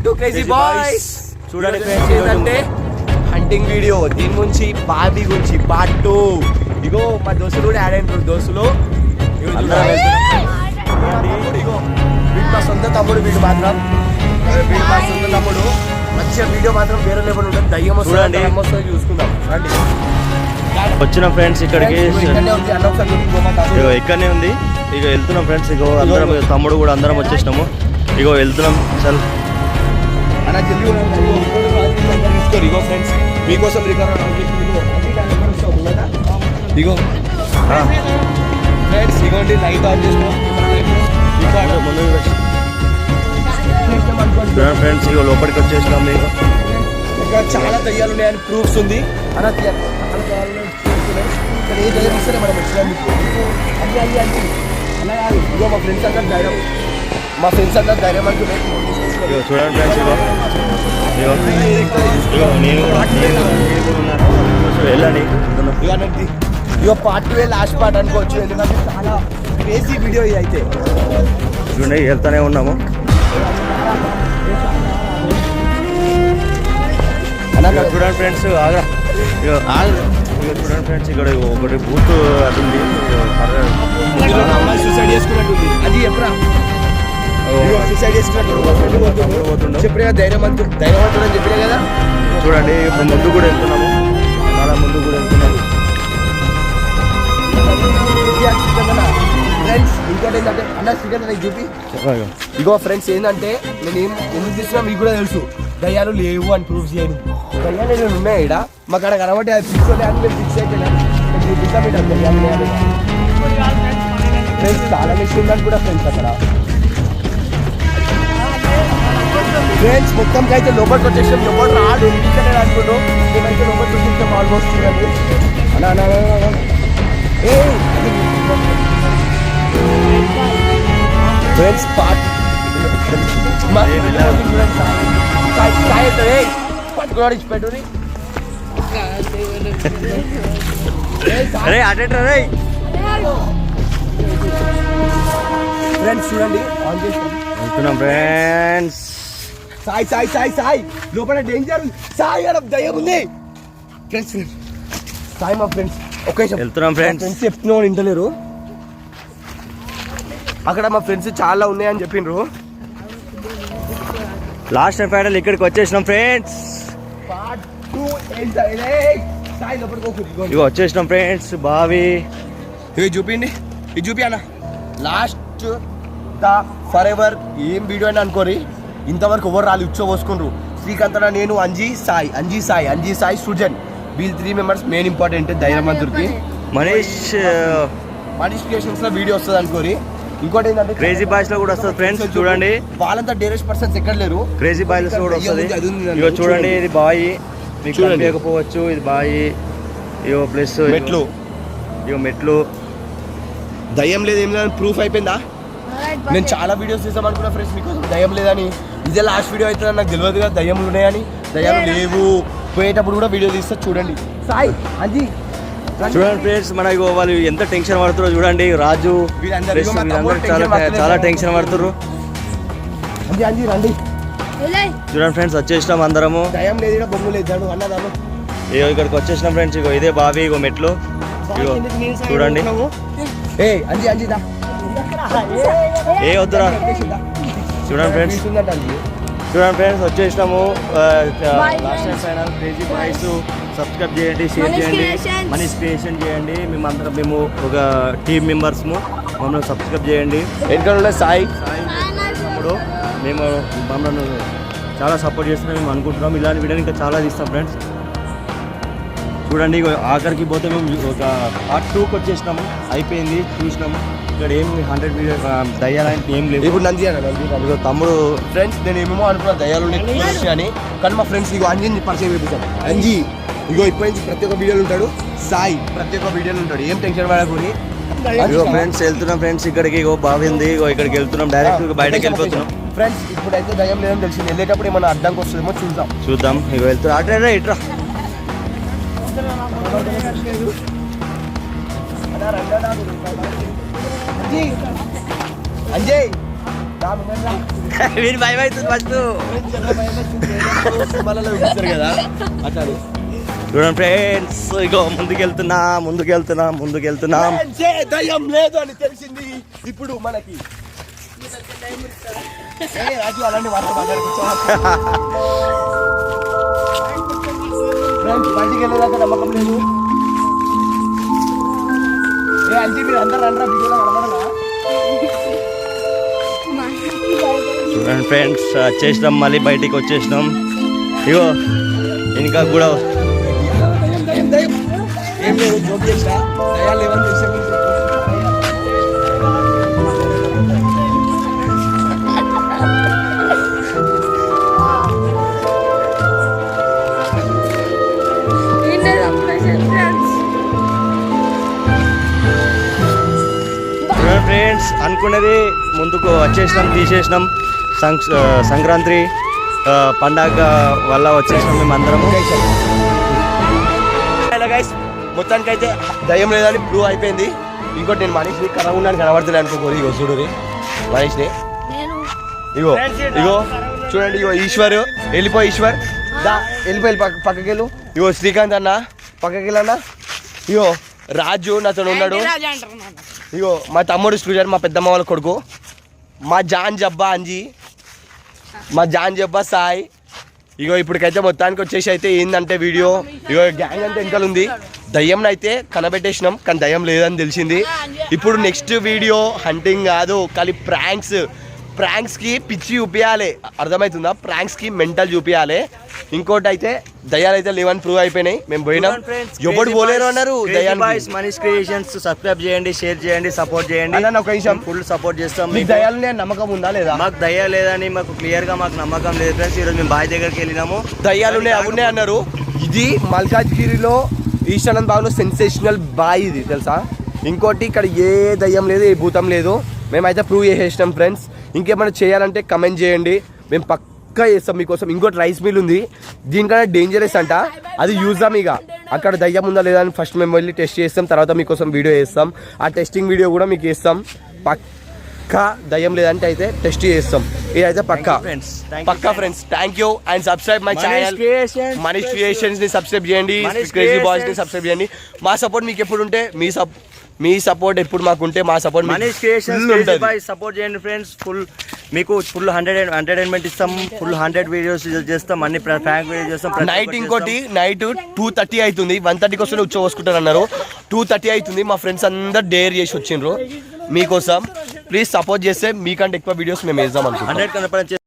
To crazy boys. చూడండి friends, ఏంటంటే hunting video, దీని గురించి బాబీ గురించి పార్ట్ 2. ఇగో మా దోస్తులు కూడా యాడ్ అయిన దోస్తులు. ఇగో వీడు మా సొంత తమ్ముడు, వీడు మాత్రం వీడు మా సొంత తమ్ముడు. మంచిగా వీడియో మాత్రం వేరే లెవెల్ ఉంటుంది. దయ్యం వస్తుంది, వస్తుంది చూసుకుందాం రండి. వచ్చిన ఫ్రెండ్స్ ఇక్కడికి ఇక్కడనే ఉంది. ఇక వెళ్తున్నాం ఫ్రెండ్స్. ఇగో అందరం తమ్ముడు కూడా అందరం వచ్చేసినాము. ఇగో వెళ్తున్నాం. అసలు ఇగో ఫ్రెండ్స్ మీకోసం ఇగో ఫ్రెండ్స్ ఇగోండి లైట్ ఆన్ చేసినాం ఫ్రెండ్స్. ఇగో లోపలికి వచ్చేసినాం. మీకు ఇక్కడ చాలా దయ్యాలు ఉన్నాయని ప్రూఫ్స్ ఉంది. అలా ఏ దయ్యం ఇస్తే మనం వచ్చినాం మీకు అన్ని అన్ని అన్ని అలా కాదు. ఇగో మా ఫ్రెండ్స్ అందరూ ధైర్యం, మా ఫ్రెండ్స్ అందరూ ధైర్యం అంటున్నాయి. చూడండి ఫ్రెండ్స్. ఇగో నేను వెళ్ళండి. ఇగో పార్ట్ 2 లాస్ట్ పార్ట్ అనుకోవచ్చు, ఎందుకంటే చాలా క్రేజీ వీడియో ఇది. అయితే చూడండి వెళ్తానే ఉన్నాము. చూడండి ఫ్రెండ్స్ ఆగ్రా. చూడండి ఫ్రెండ్స్ ఇక్కడ ఒకటి బూత్ అటుంది. అమ్మాయి సూసైడ్ చేసుకున్నట్టుంది. అది ఎప్పుడా సూసైడ్ చేసుకున్నట్టు చెప్పినా ధైర్యవంతుడు అని చెప్పినా కదా. చూడండి ముందు కూడా వెళ్తున్నాము, చాలా ముందు కూడా వెళ్తున్నాము. ఫ్రెండ్స్ ఇంకోటి ఏంటంటే అన్న చికెన్ చూపి. ఇగో ఫ్రెండ్స్ ఏంటంటే నేను ఎందుకు తీసినా మీకు కూడా తెలుసు, దయ్యాలు లేవు అని ప్రూఫ్ చేయను. దయ్యాలు ఏమైనా ఉన్నాయి ఇక్కడ మాకు అక్కడ కనబట్టి అది ఫిక్స్ అని మీరు ఫిక్స్ అయిపోయినా ఫ్రెండ్స్. చాలా మిషన్ ఉందని కూడా ఫ్రెండ్స్ అక్కడ. ఫ్రెండ్స్ మొత్తంకి అయితే లోపలికి వచ్చేసాం. ఎవరు రాడు ఇంటికనే అనుకున్నాం. మేమైతే లోపలికి వచ్చేసాం ఆల్మోస్ట్. చూడండి అలా అలా ఫ్రెండ్స్ పార్ట్ పట్టుకున్నాడు ఇచ్చిపెట్టు. ఫ్రెండ్స్ చూడండి ఆన్ చేస్తాం ఫ్రెండ్స్. సాయి సాయి సాయి సాయి లోపల డేంజర్ సాయి అక్కడ దయ్యం ఉంది ఫ్రెండ్స్. సాయి మా ఫ్రెండ్స్ ఒకే వెళ్తున్నాం ఫ్రెండ్స్. చెప్తున్నాం ఇంటలేరు. అక్కడ మా ఫ్రెండ్స్ చాలా ఉన్నాయని చెప్పిండ్రు. లాస్ట్ అండ్ ఫైనల్ ఇక్కడికి వచ్చేసినాం ఫ్రెండ్స్. ఇక వచ్చేసినాం ఫ్రెండ్స్. బావి ఇవి చూపిండి, ఇది చూపి అన్న. లాస్ట్ ద ఫర్ ఎవర్ ఏం వీడియో అని అనుకోరి. ఇంతవరకు ఎవరు రాళ్ళు ఉచ్చో పోసుకుండ్రు. శ్రీకాంత్ అన్న, నేను, అంజీ సాయి సృజన్, వీళ్ళు 3 మెంబర్స్ మెయిన్ ఇంపార్టెంట్. ధైర్యవంతుడికి మనీష్ క్రియేషన్స్ లో వీడియో వస్తుంది అనుకోరి. ఇంకోటి ఏంటంటే క్రేజీ బాయ్స్ లో కూడా వస్తుంది ఫ్రెండ్స్. చూడండి వాళ్ళంతా డేరెస్ట్ పర్సన్స్ ఎక్కడ లేరు. క్రేజీ బాయ్స్ లో కూడా వస్తుంది. ఇగో చూడండి ఇది బాయి, మీకు కనిపించకపోవచ్చు. ఇది బాయి. ఇగో ప్లస్ మెట్లు. ఇగో మెట్లు. దయ్యం లేదు ఏం లేదని ప్రూఫ్ అయిపోయిందా. నేను చాలా వీడియోస్ చేసాం అనుకున్నా ఫ్రెండ్స్, మీకు దయ్యం లేదని. ఇదే లాస్ట్ వీడియో అవుతుందని నాకు తెలియదు కదా దయ్యములు ఉన్నాయని. దయ్యాలు లేవు. పోయేటప్పుడు కూడా వీడియో తీస్తా చూడండి. సాయి అంజీ చూడండి ఫ్రెండ్స్, మనకి వాళ్ళు ఎంత టెన్షన్ పడుతారో చూడండి. రాజు చాలా టెన్షన్ పడుతున్నారు. చూడండి ఫ్రెండ్స్ వచ్చేసినాం అందరము. ఇగో ఇక్కడికి వచ్చేసినాం ఫ్రెండ్స్. ఇగో ఇదే బావి, ఇగో మెట్లు. ఇగో చూడండి. ఏ వద్దురా. చూడండి ఫ్రెండ్స్, వచ్చేసినాము. Last time final crazy boys. Subscribe చేయండి, షేర్ చేయండి, మనీష్ క్రియేషన్ చేయండి. మేము ఒక టీమ్ మెంబర్స్ మమ్మల్ని సబ్స్క్రైబ్ చేయండి. ఎందుకంటే సాయి తమ్ముడు మేము మమ్మల్ని చాలా సపోర్ట్ చేస్తున్నాం మేము అనుకుంటున్నాం. ఇలాంటి వీడియో ఇంకా చాలా తీస్తాం ఫ్రెండ్స్. చూడండి ఆఖరికి పోతే మేము ఒక పార్ట్ 2కి వచ్చేసినాము. అయిపోయింది, చూసినాము. ఇక్కడ ఏం 100 వీడియో దయ్యాలంటే ఏం లేదు. ఇప్పుడు నంది అన్న తమ్ముడు ఫ్రెండ్స్ నేను ఏమేమో అనుకున్నా దయ్యాలు అని. కానీ మా ఫ్రెండ్స్ ఇగో అంజీని పరిచయం చేపిస్తాను. అంజీ ఇగో ఇప్పటి నుంచి ప్రతి ఒక్క వీడియోలు ఉంటాడు. సాయి ప్రతి ఒక్క వీడియోలు ఉంటాడు. ఏం టెన్షన్ పడకూడదు. ఇగో ఫ్రెండ్స్ వెళ్తున్నాం ఫ్రెండ్స్. ఇక్కడికి ఇగో బాగుంది. ఇగో ఇక్కడికి వెళ్తున్నాం. డైరెక్ట్ బయటకి వెళ్ళిపోతున్నాం ఫ్రెండ్స్. ఇప్పుడైతే దయ్యం లేదని తెలిసింది. వెళ్ళేటప్పుడు ఏమన్నా అడ్డంకి వస్తుందేమో చూద్దాం. ఇగో వెళ్తున్నా. అట్రా ఇట్రా. అంజయ్ వీడి భయం అవుతుంది ఫస్ట్. కదా అట్లా చూడండి ఫ్రెండ్స్, ఇగో ముందుకెళ్తున్నాం. దయ్యం లేదు అని తెలిసింది ఇప్పుడు మనకి. రాజు అలాంటి బయటికి వెళ్ళేదాకా నమ్మకం లేదు. అంటే మీరు అందరు రండి వీడియోలో కనబడరా? చూడండి ఫ్రెండ్స్, వచ్చేసినాం, మళ్ళీ బయటికి వచ్చేసినాం. ఇగో ఇంకా కూడా ఏం లేదు, జోక్ చేసిన దయాలు లేవని తెలిసే ఫ్రెండ్స్ అనుకున్నది ముందుకు వచ్చేసినాం, తీసేసినాం. సంక్రాంతి పండగ వల్ల వచ్చేసినాం మేము అందరము. గైస్ మొత్తానికి అయితే దయ్యం లేదని ప్రూవ్ అయిపోయింది. ఇంకోటి నేను మనీష్ని కనబడి కనబడుతుంది అనుకోకూడదు. ఇగో చూడు మనీష్ని, ఇగో చూడండి. ఇగో ఈశ్వర్ ఈశ్వర్ వెళ్ళిపోయి పక్కకి వెళ్ళు. ఇగో శ్రీకాంత్ అన్న పక్కకి వెళ్ళన్న. ఇగో రాజు నాతో ఉన్నాడు. ఇగో మా తమ్ముడు స్టూడెంట్, మా పెద్దమ్మ వాళ్ళ కొడుకు, మా జాన్ జబ్బా అంజీ, మా జాన్ జబ్బా సాయి. ఇగో ఇప్పటికైతే మొత్తానికి వచ్చేసి అయితే ఏంటంటే వీడియో, ఇగో గ్యాంగ్ అంతా వెనకాల ఉంది. దయ్యం అయితే కనబెట్టేసినాం, కానీ దయ్యం లేదని తెలిసింది. ఇప్పుడు నెక్స్ట్ వీడియో హంటింగ్ కాదు, కానీ ప్రాంక్స్కి పిచ్చి చూపించాలి, అర్థమవుతుందా? ప్రాంక్స్కి మెంటల్ చూపించాలి. ఇంకోటి అయితే దయ్యాలు అయితే లేవని ప్రూవ్ అయిపోయినాయి. మేము పోయినాం, ఎవడు పోలేరు అన్నారు. మనీష్ క్రియేషన్స్ సబ్స్క్రైబ్ చేయండి, షేర్ చేయండి, సపోర్ట్ చేయండి. ఒక విషయం, ఫుల్ సపోర్ట్ చేస్తాం. మీకు దయ్యాలు నమ్మకం ఉందా లేదా? మాకు దయ్యాలు లేదని మాకు క్లియర్ గా మాకు నమ్మకం లేదు ఫ్రెండ్స్. ఈరోజు మేము బాయ్ దగ్గరికి వెళ్ళినాము, దయ్యాలు అవునే అన్నారు. ఇది మల్కాజ్గిరిలో ఈశానంద్ బాగులో సెన్సేషనల్ బాయ్ ఇది తెలుసా. ఇంకోటి ఇక్కడ ఏ దయ్యం లేదు, ఏ భూతం లేదు. మేమైతే ప్రూవ్ చేసేసినాం ఫ్రెండ్స్. ఇంకేమైనా చేయాలంటే కమెంట్ చేయండి, మేము పక్కా చేస్తాం మీకోసం. ఇంకోటి రైస్ మిల్ ఉంది, దీనికన్నా డేంజరస్ అంట, అది యూజ్ చేద్దాం. ఇక అక్కడ దయ్యం ఉందా లేదా అని ఫస్ట్ మేము వెళ్ళి టెస్ట్ చేస్తాం, తర్వాత మీకోసం వీడియో చేస్తాం. ఆ టెస్టింగ్ వీడియో కూడా మీకు ఇస్తాం. పక్కా దయ్యం లేదంటే అయితే టెస్ట్ చేస్తాం. ఇదైతే పక్కా friends. Thank you and subscribe my channel Manish creations ని సబ్స్క్రైబ్ చేయండి, క్రేజీ బాయ్స్ ని సబ్స్క్రైబ్ చేయండి. మా సపోర్ట్ మీకు ఎప్పుడు ఉంటే మీ సపోర్ట్ ఎప్పుడు మాకుంటే మా సపోర్ట్ మనీష్ క్రియేషన్స్ సపోర్ట్ చేయండి ఫ్రెండ్స్. మీకు ఫుల్ 100 ఎంటర్టైన్మెంట్ ఇస్తాం, ఫుల్ 100 వీడియోస్ చేస్తాం, అన్ని ప్రాంక్ వీడియోస్ చేస్తాం. నైట్ 2:30 అవుతుంది, 1:30 కోసం ఉచ్చ పోసుకుంటారు అన్నారు. 2:30 అవుతుంది. మా ఫ్రెండ్స్ అందరు డేర్ చేసి వచ్చిండ్రు మీకోసం. ప్లీజ్ సపోర్ట్ చేస్తే మీకంటే ఎక్కువ వీడియోస్ మేము వేద్దాం అనుకుంటున్నాం. 100